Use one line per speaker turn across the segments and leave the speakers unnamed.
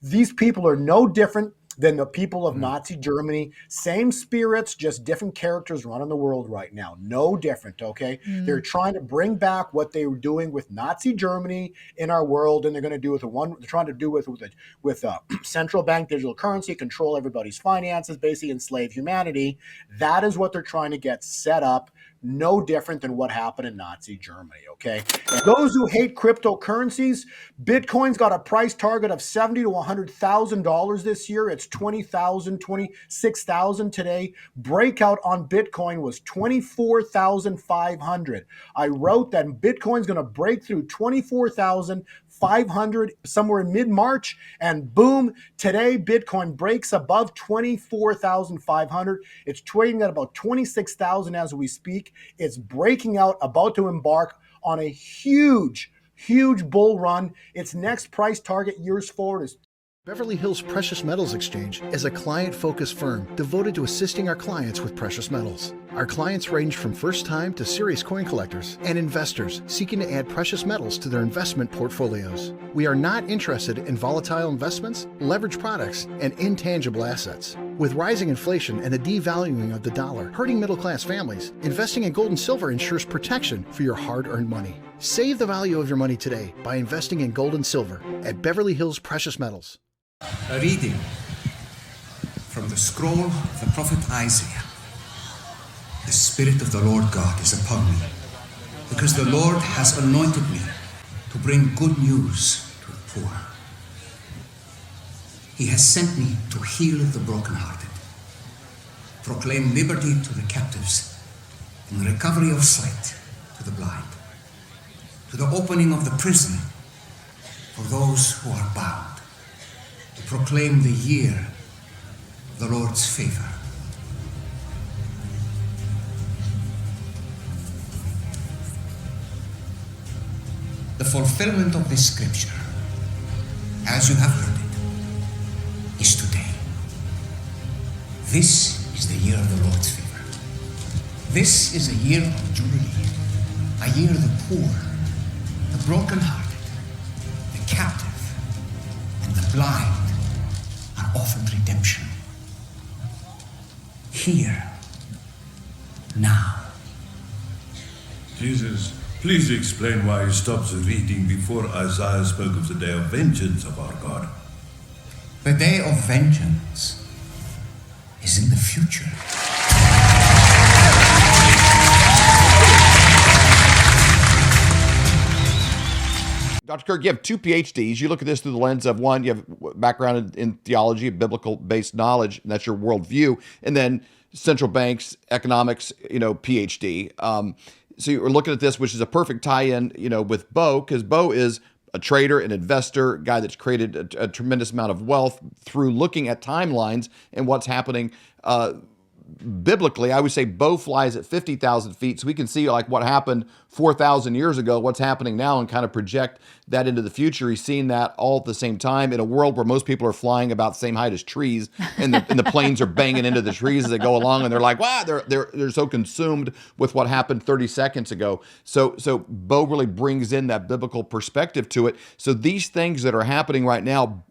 These people are no different than the people of Nazi Germany. Same spirits, just different characters running the world right now. No different, okay? They're trying to bring back what they were doing with Nazi Germany in our world, and they're going to do with they're trying to do with central bank digital currency, control everybody's finances, basically enslave humanity. That is what they're trying to get set up. No different than what happened in Nazi Germany, okay? And those who hate cryptocurrencies, Bitcoin's got a price target of $70,000 to $100,000 this year. It's 20,000, 26,000 today. Breakout on Bitcoin was 24,500. I wrote that Bitcoin's going to break through 24,500 somewhere in mid-March, and boom, today Bitcoin breaks above 24,500. It's trading at about 26,000 as we speak. It's breaking out, about to embark on a huge bull run. Its next price target years forward is
Beverly Hills Precious Metals Exchange is a client-focused firm devoted to assisting our clients with precious metals. Our clients range from first-time to serious coin collectors and investors seeking to add precious metals to their investment portfolios. We are not interested in volatile investments, leveraged products, and intangible assets. With rising inflation and a devaluing of the dollar hurting middle-class families, investing in gold and silver ensures protection for your hard-earned money. Save the value of your money today by investing in gold and silver at Beverly Hills Precious Metals.
A reading from the scroll of the prophet Isaiah. The Spirit of the Lord God is upon me, because the Lord has anointed me to bring good news to the poor. He has sent me to heal the brokenhearted, proclaim liberty to the captives, and recovery of sight to the blind, to the opening of the prison for those who are bound, to proclaim the year of the Lord's favor. The fulfillment of this scripture, as you have heard it, is today. This is the year of the Lord's favor. This is a year of jubilee, a year the poor, the brokenhearted, the captive, and the blind are offered redemption. Here, now.
Jesus, please explain why you stopped the reading before Isaiah spoke of the day of vengeance of our God.
The day of vengeance is in the future.
Dr. Kirk, you have two PhDs. You look at this through the lens of one, you have background in theology, biblical-based knowledge, and that's your worldview, and then central banks, economics, PhD. So you're looking at this, which is a perfect tie-in, with Bo, because Bo is a trader, an investor, a guy that's created a tremendous amount of wealth through looking at timelines and what's happening. Biblically, I would say Bo flies at 50,000 feet, so we can see like what happened 4,000 years ago, what's happening now, and kind of project that into the future. He's seen that all at the same time in a world where most people are flying about the same height as trees, and the planes are banging into the trees as they go along, and they're like, wow, they're so consumed with what happened 30 seconds ago. So Bo really brings in that biblical perspective to it. So these things that are happening right now,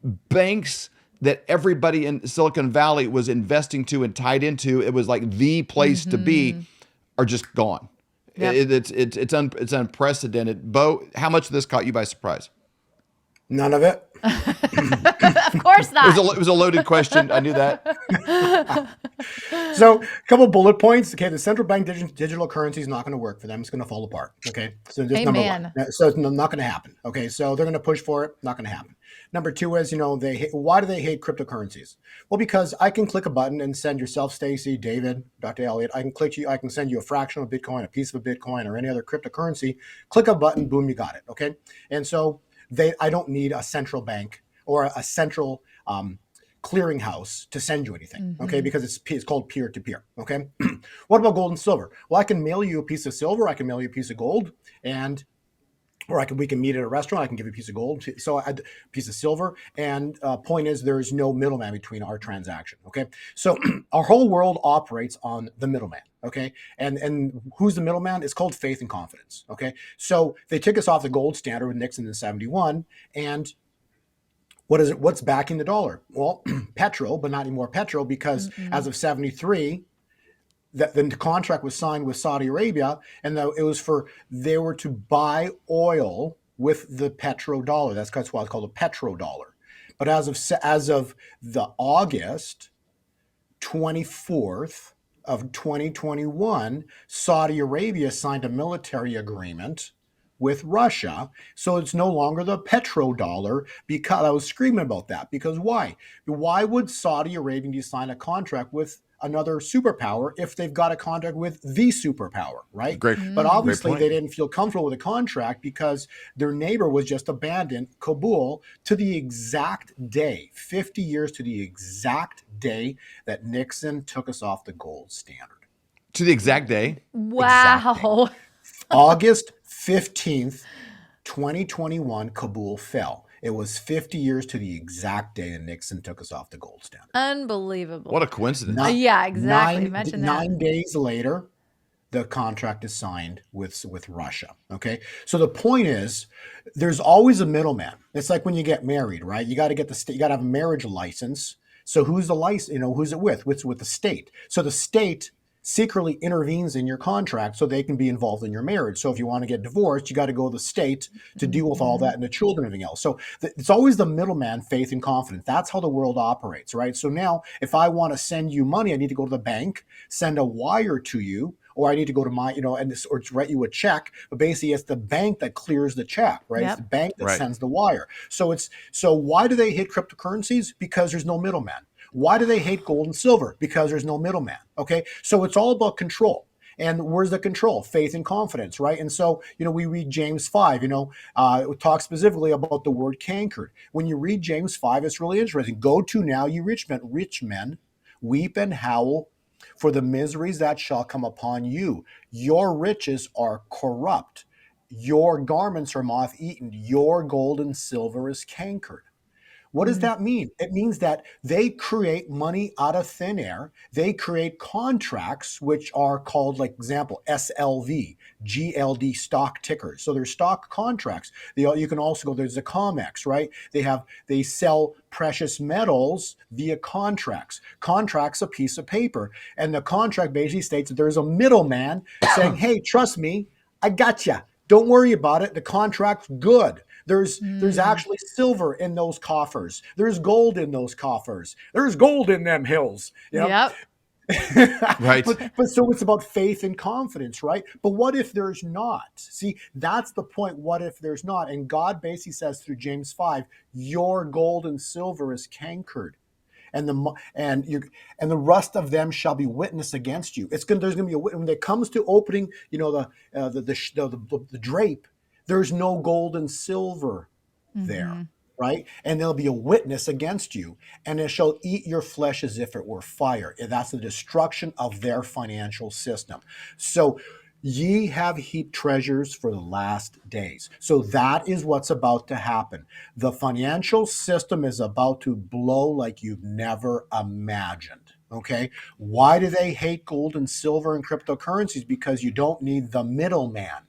banks that everybody in Silicon Valley was investing to and tied into, it was like the place to be, are just gone. Yep. It's unprecedented. Bo, how much of this caught you by surprise?
None of it.
Of course not.
It was a loaded question. I knew that.
So, a couple bullet points. Okay, the central bank digital currency is not going to work for them. It's going to fall apart. Okay, so just number one. So it's not going to happen. Okay, so they're going to push for it. Not going to happen. Number two is, why do they hate cryptocurrencies? Well, because I can click a button and send yourself, Stacy, David, Dr. Elliott. I can send you a fraction of a Bitcoin, a piece of a Bitcoin, or any other cryptocurrency. Click a button, boom, you got it. Okay, and so I don't need a central bank or a central clearinghouse to send you anything, okay? Because it's called peer-to-peer, okay? What about gold and silver? Well, I can mail you a piece of silver, I can mail you a piece of gold, or we can meet at a restaurant, I can give you a piece of gold, so a piece of silver, and point is there's no middleman between our transaction, okay? So our whole world operates on the middleman, okay? And who's the middleman? It's called faith and confidence, okay? So they took us off the gold standard with Nixon in 71, and What is it? What's backing the dollar? Well, petrol, but not anymore petrol, because as of 73, that the contract was signed with Saudi Arabia, and it was they were to buy oil with the petrodollar. That's why it's called a petrodollar. But as of the August 24th of 2021, Saudi Arabia signed a military agreement with Russia. So it's no longer the petrodollar, because I was screaming about that. Because why? Why would Saudi Arabia sign a contract with another superpower if they've got a contract with the superpower, right?
Great,
But obviously
great
they
point.
didn't feel comfortable with the contract because their neighbor was just abandoned Kabul to the exact day, 50 years to the exact day that Nixon took us off the gold standard.
To the exact day.
Exact day.
Wow.
August 15th, 2021, Kabul fell. It was 50 years to the exact day that Nixon took us off the gold standard.
Unbelievable.
What a coincidence.
Yeah, exactly. Imagine that.
9 days later, the contract is signed with Russia. Okay, so the point is, there's always a middleman. It's like when you get married, right? You got to get you got to have a marriage license. So who's the license? Who's it with? It's with the state. So the state secretly intervenes in your contract so they can be involved in your marriage. So if you want to get divorced, you got to go to the state to deal with all that and the children and everything else. So it's always the middleman, faith and confidence. That's how the world operates, right? So now if I want to send you money, I need to go to the bank, send a wire to you, or I need to go to my, or to write you a check. But basically, it's the bank that clears the check, right?
Yep.
It's the bank that
Right.
sends the wire. So why do they hate cryptocurrencies? Because there's no middleman. Why do they hate gold and silver? Because there's no middleman. Okay, so it's all about control. And where's the control? Faith and confidence, right? And so, we read James 5, it talks specifically about the word cankered. When you read James 5, it's really interesting. Go to now, you rich men, weep and howl for the miseries that shall come upon you. Your riches are corrupt. Your garments are moth-eaten. Your gold and silver is cankered. What does that mean? It means that they create money out of thin air. They create contracts, which are called, like example, SLV, GLD stock tickers. So there's stock contracts. You can also go, there's the COMEX, right? They sell precious metals via contracts. Contracts a piece of paper. And the contract basically states that there's a middleman saying, hey, trust me, I got you. Don't worry about it. The contract's good. There's actually silver in those coffers. There's gold in those coffers. There's gold in them hills.
Yep.
Right.
But so it's about faith and confidence, right? But what if there's not? See, that's the point. What if there's not? And God basically says through James 5, your gold and silver is cankered. And the rust of them shall be witness against you. There's going to be a when it comes to opening, the drape. There's no gold and silver there, right? And there'll be a witness against you, and it shall eat your flesh as if it were fire. And that's the destruction of their financial system. So ye have heaped treasures for the last days. So that is what's about to happen. The financial system is about to blow like you've never imagined. Okay. Why do they hate gold and silver and cryptocurrencies? Because you don't need the middleman.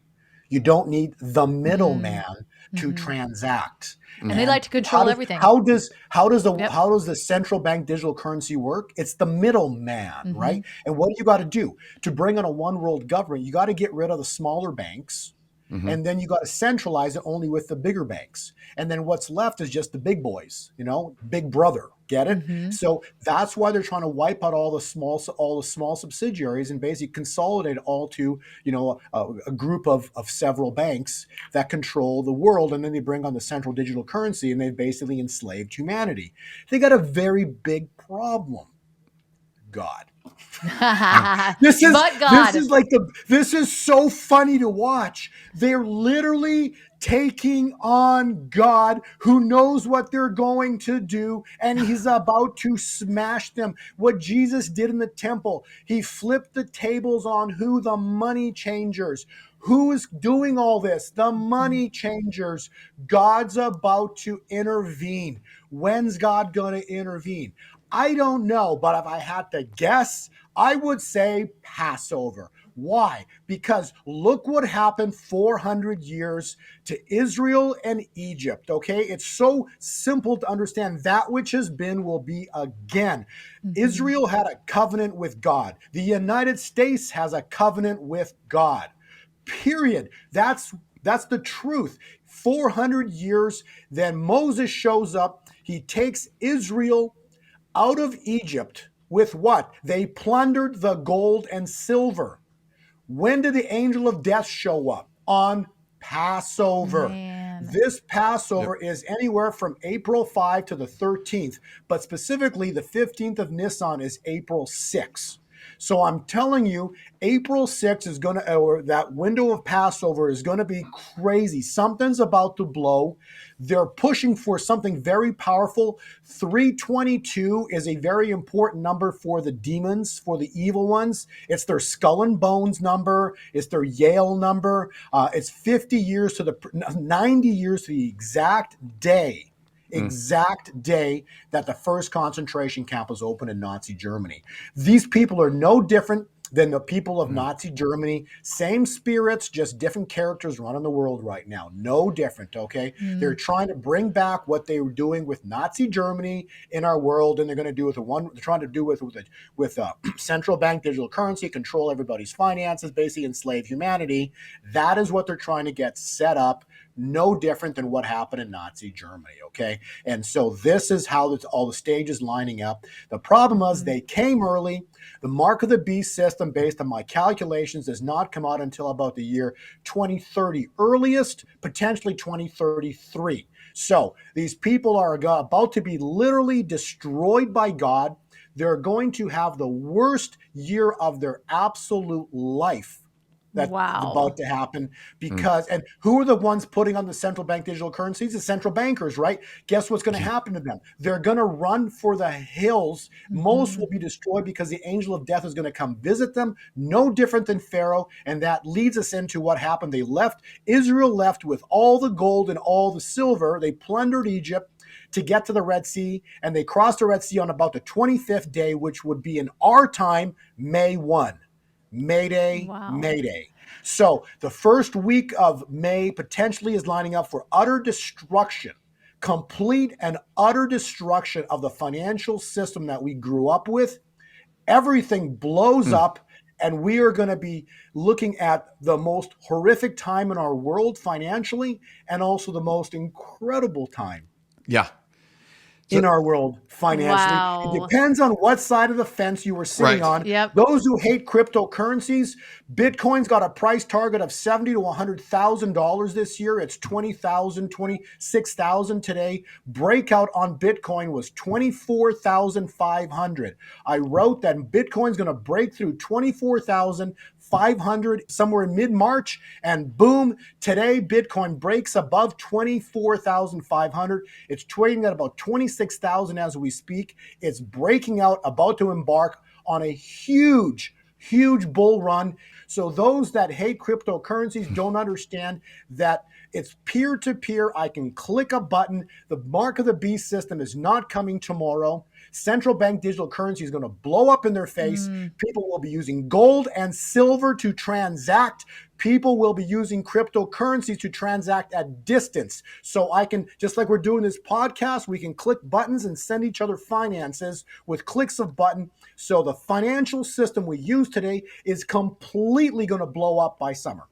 You don't need the middleman to transact.
And they like to control everything.
How does the central bank digital currency work? It's the middleman, right? And what do you got to do to bring on a one world government? You got to get rid of the smaller banks. And then you got to centralize it only with the bigger banks. And then what's left is just the big boys, big brother. Get it? So that's why they're trying to wipe out all the small subsidiaries and basically consolidate it all to, a group of several banks that control the world. And then they bring on the central digital currency and they've basically enslaved humanity. They got a very big problem. God. This is so funny to watch. They're literally taking on God, who knows what they're going to do, and he's about to smash them. What Jesus did in the temple, he flipped the tables on who? The money changers. Who is doing all this? The money changers. God's about to intervene. When's God going to intervene? I don't know, but if I had to guess, I would say Passover. Why? Because look what happened 400 years to Israel and Egypt, okay? It's so simple to understand. That which has been will be again. Israel had a covenant with God. The United States has a covenant with God. Period. That's the truth. 400 years, then Moses shows up. He takes Israel out of Egypt with what? They plundered the gold and silver. When did the angel of death show up? On Passover.
Man.
This Passover is anywhere from April 5 to the 13th, but specifically the 15th of Nisan is April 6. So I'm telling you, April 6th is going to, or that window of Passover is going to be crazy. Something's about to blow. They're pushing for something very powerful. 322 is a very important number for the demons, for the evil ones. It's their skull and bones number. It's their Yale number. It's 50 years to the 90 years to the exact day that the first concentration camp was opened in Nazi Germany. These people are no different than the people of Nazi Germany. Same spirits, just different characters running the world right now. No different, okay? They're trying to bring back what they were doing with Nazi Germany in our world, and they're going to do it they're trying to do with central bank digital currency, control everybody's finances, basically enslave humanity. That is what they're trying to get set up. No different than what happened in Nazi Germany, okay? And so this is how all the stages lining up. The problem is they came early. The mark of the beast system, based on my calculations, does not come out until about the year 2030. Earliest, potentially 2033. So these people are about to be literally destroyed by God. They're going to have the worst year of their absolute life. That's about to happen because, and who are the ones putting on the central bank digital currencies? The central bankers, right? Guess what's going to happen to them? They're going to run for the hills. Most will be destroyed because the angel of death is going to come visit them. No different than Pharaoh. And that leads us into what happened. Israel left with all the gold and all the silver. They plundered Egypt to get to the Red Sea, and they crossed the Red Sea on about the 25th day, which would be in our time, May 1. Mayday. So the first week of May potentially is lining up for utter destruction, complete and utter destruction of the financial system that we grew up with. Everything blows up, and we are going to be looking at the most horrific time in our world financially, and also the most incredible time in our world financially. It depends on what side of the fence you were sitting on. Those who hate cryptocurrencies, Bitcoin's got a price target of $70,000 to $100,000 this year. It's $20,000, $26,000 today. Breakout on Bitcoin was $24,500. I wrote that Bitcoin's going to break through $24,500 somewhere in mid-March, and boom, today Bitcoin breaks above $24,500. It's trading at about $26,000 as we speak. It's breaking out, about to embark on a huge bull run. So those that hate cryptocurrencies don't understand that it's peer-to-peer. I can click a button. The mark of the beast system is not coming tomorrow. Central bank digital currency is going to blow up in their face. People will be using gold and silver to transact. People will be using cryptocurrencies to transact at distance. So I can, just like we're doing this podcast, we can click buttons and send each other finances with clicks of button. So the financial system we use today is completely going to blow up by summer.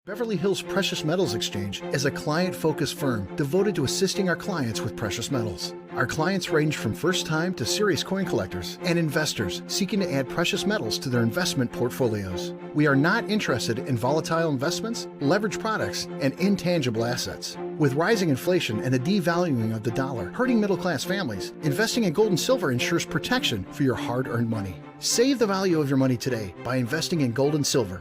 Beverly Hills Precious Metals Exchange is a client-focused firm devoted to assisting our clients with precious metals. Our clients range from first-time to serious coin collectors and investors seeking to add precious metals to their investment portfolios. We are not interested in volatile investments, leveraged products, and intangible assets. With rising inflation and the devaluing of the dollar hurting middle-class families, investing in gold and silver ensures protection for your hard-earned money. Save the value of your money today by investing in gold and silver.